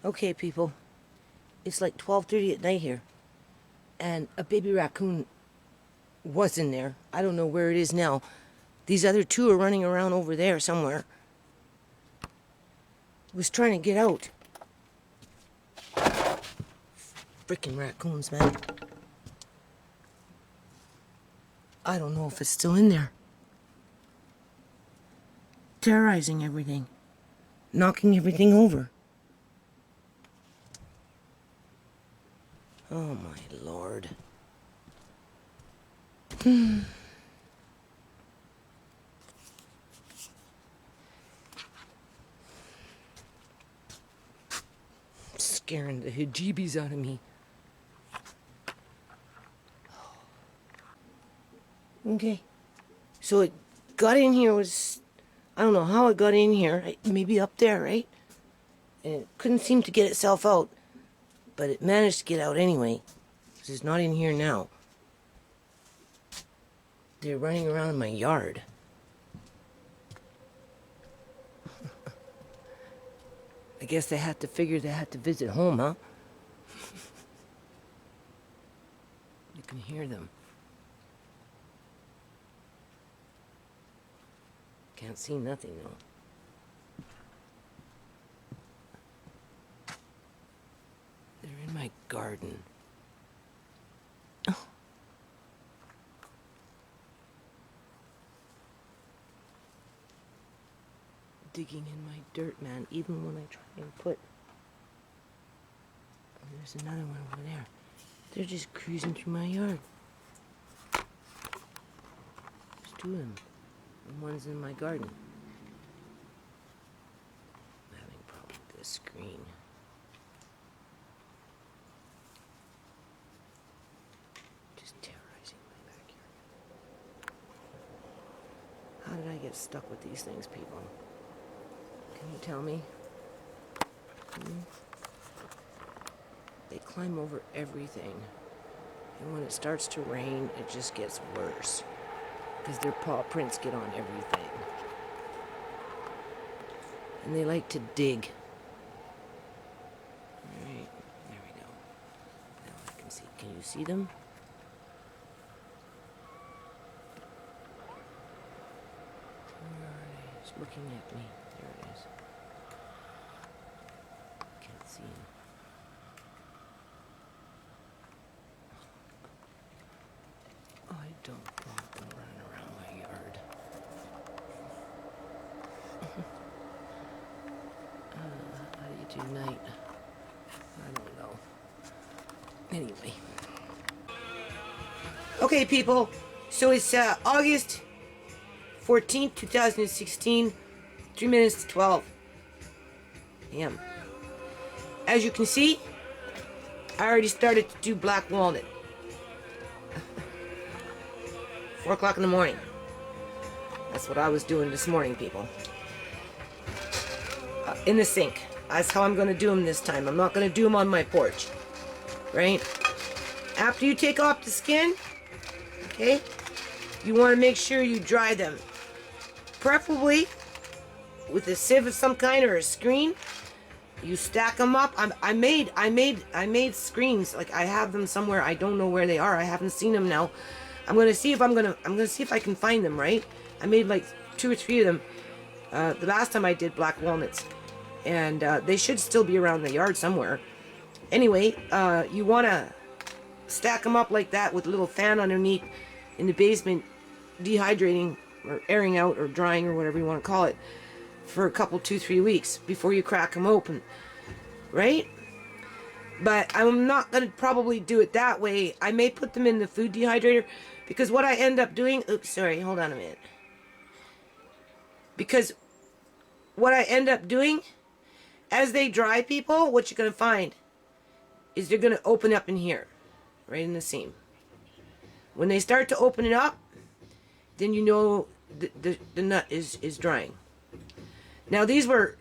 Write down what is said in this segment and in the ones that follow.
Okay, people, it's like 12:30 at night here, and a baby raccoon was in there. I don't know where it is now. These other two are running around over there somewhere. Was trying to get out. Freaking raccoons, man. I don't know if it's still in there. Terrorizing everything. Knocking everything over. Oh my lord. Scaring the heebie-jeebies out of me. Okay. So it got in here was... I don't know how it got in here. Maybe up there, right? And it couldn't seem to get itself out. But it managed to get out anyway. It's not in here now. They're running around in my yard. I guess they had to figure they had to visit home, huh? You can hear them. Can't see nothing though. They're in my garden. Oh. Digging in my dirt, man, even when I try and put... Oh, there's another one over there. They're just cruising through my yard. There's two of them. And one's in my garden. I'm having a problem with this screen. Just terrorizing my backyard. How did I get stuck with these things, people? Can you tell me? They climb over everything. And when it starts to rain, it just gets worse. Because their paw prints get on everything. And they like to dig. Alright, there we go. Now I can see. Can you see them? Where are they? It's looking at me. There it is. Can't see him. I don't want them running around my yard. How do you do night? I don't know. Anyway. Okay, people. So it's August 14th, 2016. 3 minutes to 12 a.m. As you can see, I already started to do black walnut. 4 o'clock in the morning. That's what I was doing this morning, people. In the sink. That's how I'm going to do them this time. I'm not going to do them on my porch. Right? After you take off the skin, okay, you want to make sure you dry them. Preferably with a sieve of some kind or a screen. You stack them up. I made screens. Like, I have them somewhere. I don't know where they are. I haven't seen them now. I'm gonna see if I can find them, right? I made like 2 or 3 of them the last time I did black walnuts, and they should still be around the yard somewhere. Anyway, you wanna stack them up like that with a little fan underneath in the basement, dehydrating or airing out or drying or whatever you want to call it for a couple, 2-3 weeks before you crack them open, right? But I'm not going to probably do it that way. I may put them in the food dehydrator, because what I end up doing... Oops, sorry, hold on a minute. Because what I end up doing, as they dry, people, what you're going to find is they're going to open up in here, right in the seam. When they start to open it up, then you know the nut is drying. Now, these were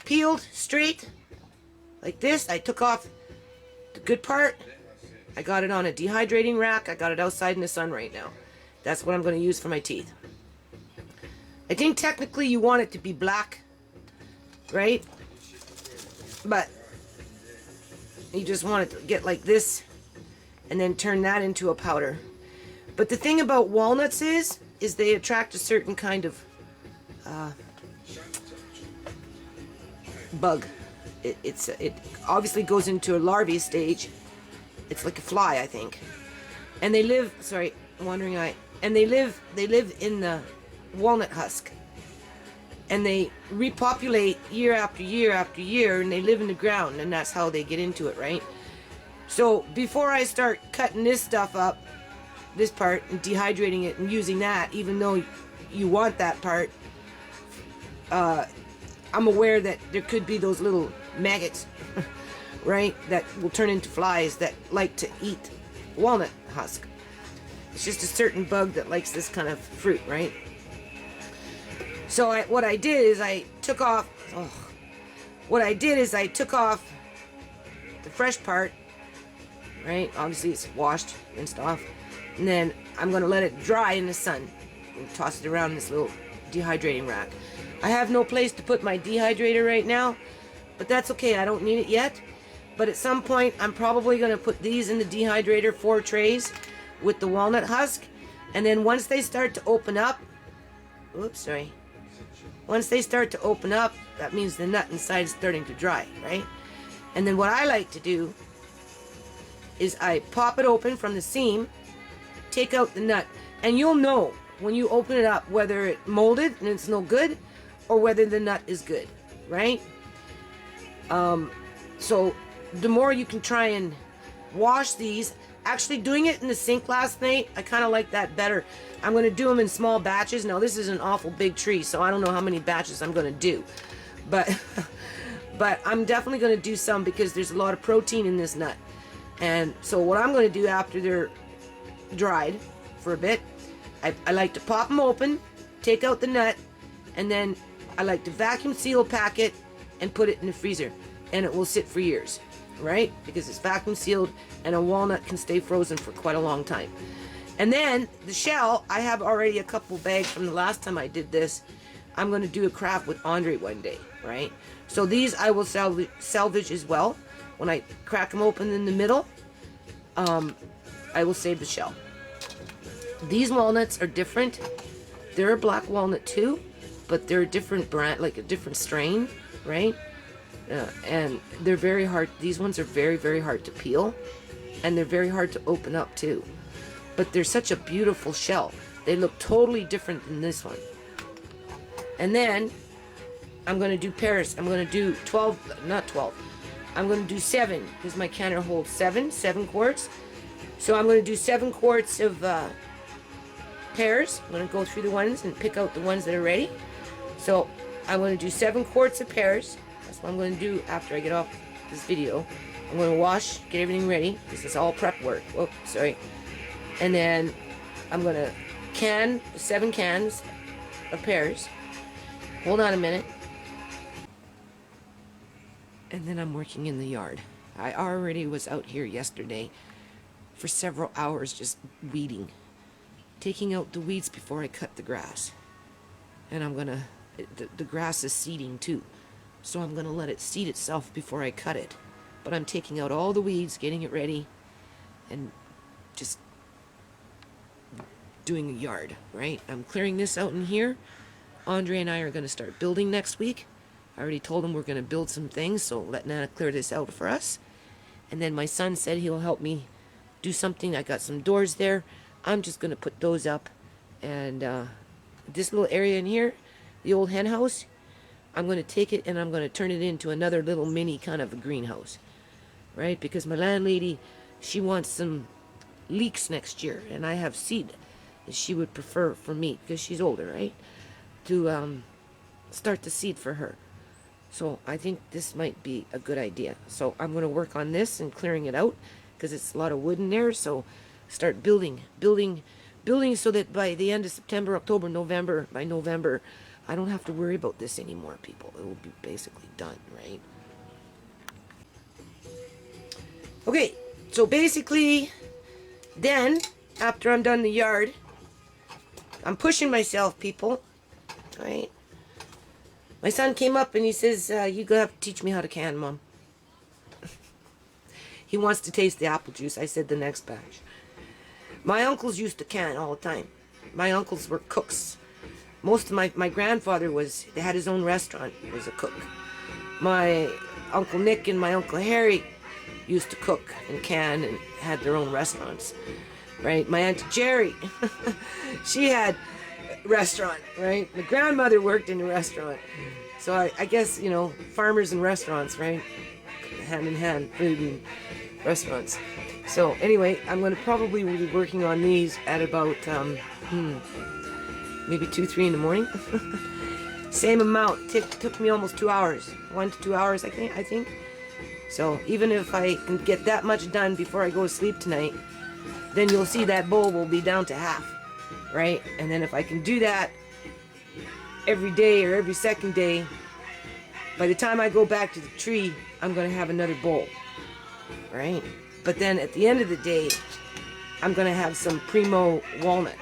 peeled straight, like this. I took off the good part. I got it on a dehydrating rack. I got it outside in the sun right now. That's what I'm going to use for my teeth. I think technically you want it to be black, right? But You just want it to get like this and then turn that into a powder. But the thing about walnuts is they attract a certain kind of bug. It obviously goes into a larvae stage. It's like a fly, I think. And they live, sorry, wandering eye. And they live in the walnut husk. And they repopulate year after year after year, and they live in the ground, and that's how they get into it, right? So before I start cutting this stuff up, this part, and dehydrating it and using that, even though you want that part, I'm aware that there could be those little maggots, right, that will turn into flies that like to eat walnut husk. It's just a certain bug that likes this kind of fruit, right? So what I did is I took off the fresh part, right? Obviously it's washed and stuff. And then I'm going to let it dry in the sun and toss it around this little dehydrating rack. I have no place to put my dehydrator right now, but that's okay. I don't need it yet. But at some point, I'm probably going to put these in the dehydrator, 4 trays with the walnut husk. And then once they start to open up, once they start to open up, that means the nut inside is starting to dry, right? And then what I like to do is I pop it open from the seam, take out the nut, and you'll know when you open it up whether it molded and it's no good or whether the nut is good, right? So the more you can try and wash these. Actually doing it in the sink last night, I kind of like that better. I'm going to do them in small batches. Now this is an awful big tree, so I don't know how many batches I'm going to do. But I'm definitely going to do some because there's a lot of protein in this nut. And so what I'm going to do after they're dried for a bit, I like to pop them open, take out the nut, and then I like to vacuum seal pack it and put it in the freezer. And it will sit for years, right? Because it's vacuum sealed and a walnut can stay frozen for quite a long time. And then the shell, I have already a couple bags from the last time I did this. I'm going to do a craft with Andre one day, right? So these I will salvage as well. When I crack them open in the middle, I will save the shell. These walnuts are different. They're a black walnut too, but they're a different brand, like a different strain, right? And they're very hard. These ones are very, very hard to peel, and they're very hard to open up too. But they're such a beautiful shell. They look totally different than this one. And then I'm going to do pears. I'm going to do 12, not 12. I'm going to do 7 because my canner holds 7 quarts. So I'm going to do 7 quarts of pears. I'm going to go through the ones and pick out the ones that are ready. So I'm going to do 7 quarts of pears. That's what I'm going to do after I get off this video. I'm going to wash, get everything ready. This is all prep work. Oh, sorry. And then I'm going to can 7 cans of pears. Hold on a minute. And then I'm working in the yard. I already was out here yesterday for several hours just weeding. Taking out the weeds before I cut the grass. And I'm going to, the grass is seeding too. So I'm going to let it seed itself before I cut it. But I'm taking out all the weeds, getting it ready, and just doing a yard, right? I'm clearing this out in here. Andre and I are going to start building next week. I already told him we're going to build some things, so let Nana clear this out for us. And then my son said he'll help me do something. I got some doors there. I'm just going to put those up. And this little area in here, the old hen house, I'm going to take it and I'm going to turn it into another little mini kind of a greenhouse, right? Because my landlady, she wants some leeks next year, and I have seed that she would prefer for me because she's older, right? To start the seed for her. So I think this might be a good idea. So I'm going to work on this and clearing it out because it's a lot of wood in there. So start building so that by the end of September, October, November, by November, I don't have to worry about this anymore, people. It will be basically done, right? Okay, so basically, then, after I'm done the yard, I'm pushing myself, people, right? My son came up and he says, you're going to have to teach me how to can, Mom. He wants to taste the apple juice. I said the next batch. My uncles used to can all the time. My uncles were cooks. Most of my grandfather they had his own restaurant. He was a cook. My Uncle Nick and my Uncle Harry used to cook and can and had their own restaurants, right? My Aunt Jerry, she had a restaurant, right? My grandmother worked in a restaurant. So I guess, you know, farmers and restaurants, right? Hand in hand, food and restaurants. So anyway, I'm going to probably be working on these at about, maybe 2, 3 in the morning. Same amount. Took me almost 2 hours. 1 to 2 hours, I think. So even if I can get that much done before I go to sleep tonight, then you'll see that bowl will be down to half, right? And then if I can do that every day or every second day, by the time I go back to the tree, I'm going to have another bowl, right? But then at the end of the day, I'm going to have some Premo walnut.